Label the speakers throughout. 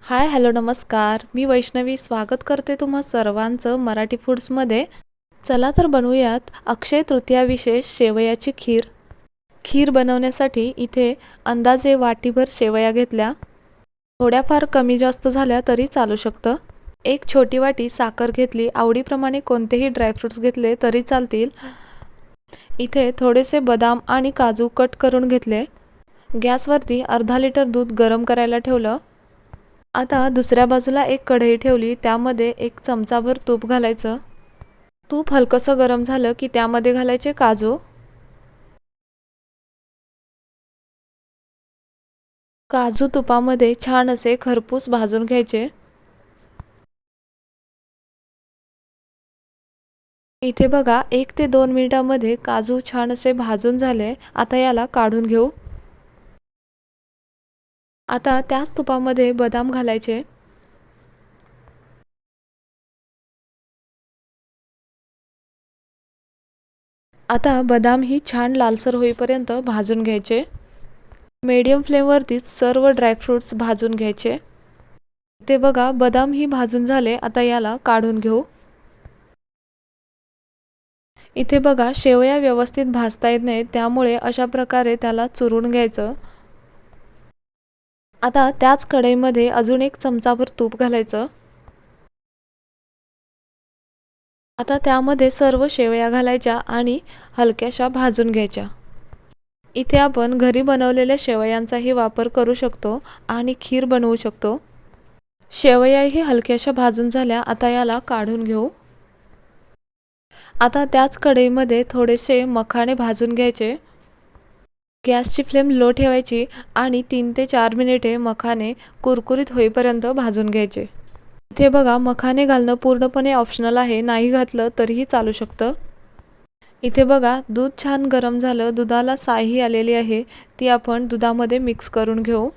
Speaker 1: Hi hello नमस्कार, मी वैष्णवी स्वागत करते तुम्हा सर्वांचं मराठी फूड्समध्ये. चला तर बनवूयात अक्षय तृतीया विशेष शेवयाची खीर. खीर बनवण्यासाठी इथे अंदाजे वाटीभर शेवया घेतल्या. थोड्याफार कमी जास्त झाल्या तरी चालू शकतं. एक छोटी वाटी साखर घेतली. आवडीप्रमाणे कोणतेही ड्रायफ्रुट्स घेतले तरी चालतील. इथे थोडेसे बदाम आणि काजू कट करून घेतले. गॅसवरती अर्धा लिटर दूध गरम करायला ठेवलं. आता दुसऱ्या बाजूला एक कढई ठेवली. त्यामध्ये एक चमचाभर तूप घालायचं. तूप हलकंसं गरम झालं की त्यामध्ये घालायचे काजू. काजू तुपामध्ये छान असे खरपूस भाजून घ्यायचे. इथे बघा 1 ते 2 मिनिटांमध्ये काजू छान असे भाजून झाले. आता याला काढून घेऊ. आता त्याच तुपामध्ये बदाम घालायचे. आता बदाम ही छान लालसर होईपर्यंत भाजून घ्यायचे. मीडियम फ्लेमवरतीच सर्व ड्रायफ्रुट्स भाजून घ्यायचे. ते बघा बदाम ही भाजून झाले. आता याला काढून घेऊ. इथे बघा शेवया व्यवस्थित भाजता येत नाहीत, त्यामुळे अशा प्रकारे त्याला चुरून घ्यायचं. आता त्याच कढईमध्ये अजून एक चमचाभर तूप घालायचं. आता त्यामध्ये सर्व शेवया घालायच्या आणि हलक्याशा भाजून घ्यायच्या. इथे आपण घरी बनवलेल्या शेवयांचाही वापर करू शकतो आणि खीर बनवू शकतो. शेवयाही हलक्याशा भाजून झाल्या. आता याला काढून घेऊ. आता त्याच कढईमध्ये थोडेसे मखाणे भाजून घ्यायचे. गॅसची फ्लेम लो ठेवायची आणि 3 ते 4 मिनिटे मखाने कुरकुरीत होईपर्यंत भाजून घ्यायचे. इथे बघा मखाने घालणं पूर्णपणे ऑप्शनल आहे, नाही घातलं तरीही चालू शकतं. इथे बघा दूध छान गरम झालं. दुधाला साई आलेली आहे, ती आपण दुधामध्ये मिक्स करून घेऊ.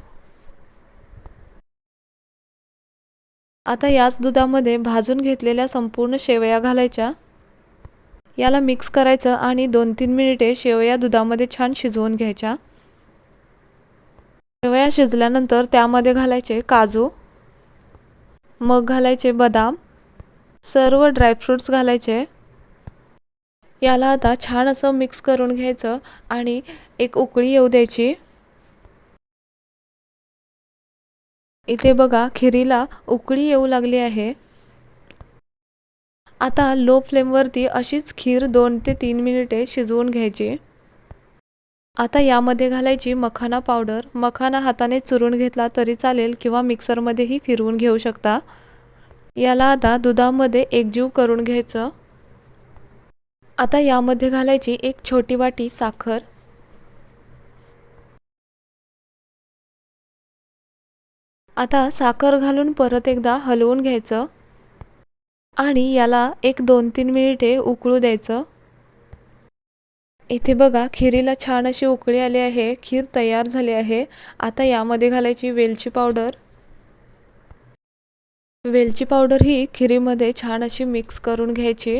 Speaker 1: आता याच दुधामध्ये भाजून घेतलेल्या संपूर्ण शेवया घालायच्या. याला मिक्स करायचं आणि 2-3 मिनिटे शेवया दुधामध्ये छान शिजवून घ्यायच्या. शेवया शिजल्यानंतर त्यामध्ये घालायचे काजू, मग घालायचे बदाम, सर्व ड्रायफ्रुट्स घालायचे. याला आता छान असं मिक्स करून घ्यायचं आणि एक उकळी येऊ द्यायची. इथे बघा खिरीला उकळी येऊ लागली आहे. आता लो फ्लेमवरती अशीच खीर 2 ते 3 मिनिटे शिजवून घ्यायची. आता यामध्ये घालायची मखाना पावडर. मखाना हाताने चुरून घेतला तरी चालेल किंवा मिक्सरमध्येही फिरवून घेऊ शकता. याला आता दुधामध्ये एकजीव करून घ्यायचं. आता यामध्ये घालायची एक छोटी वाटी साखर. आता साखर घालून परत एकदा हलवून घ्यायचं आणि याला एक 2-3 मिनिटे उकळू द्यायचं. इथे बघा खिरीला छान अशी उकळी आली आहे. खीर तयार झाली आहे. आता यामध्ये घालायची वेलची पावडर. वेलची पावडर ही खिरीमध्ये छान अशी मिक्स करून घ्यायची.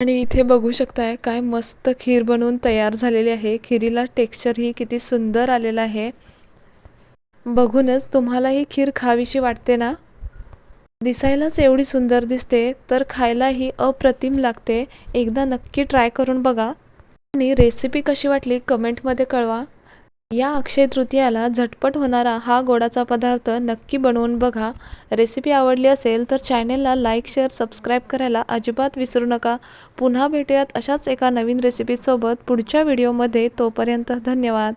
Speaker 1: आणि इथे बघू शकताय काय मस्त खीर बनवून तयार झालेली आहे. खिरीला टेक्स्चर ही किती सुंदर आलेलं आहे. बघूनच तुम्हाला ही खीर खावीशी वाटते ना? दिसायलाच एवढी सुंदर दिसते तर खायलाही अप्रतिम लागते. एकदा नक्की ट्राय करून बघा आणि रेसिपी कशी वाटली कमेंटमध्ये कळवा. या अक्षय तृतीयाला झटपट होणारा हा गोडाचा पदार्थ नक्की बनवून बघा. रेसिपी आवडली असेल तर चॅनेलला लाईक, शेअर, सबस्क्राईब करायला अजिबात विसरू नका. पुन्हा भेटूयात अशाच एका नवीन रेसिपीसोबत पुढच्या व्हिडिओमध्ये. तोपर्यंत धन्यवाद.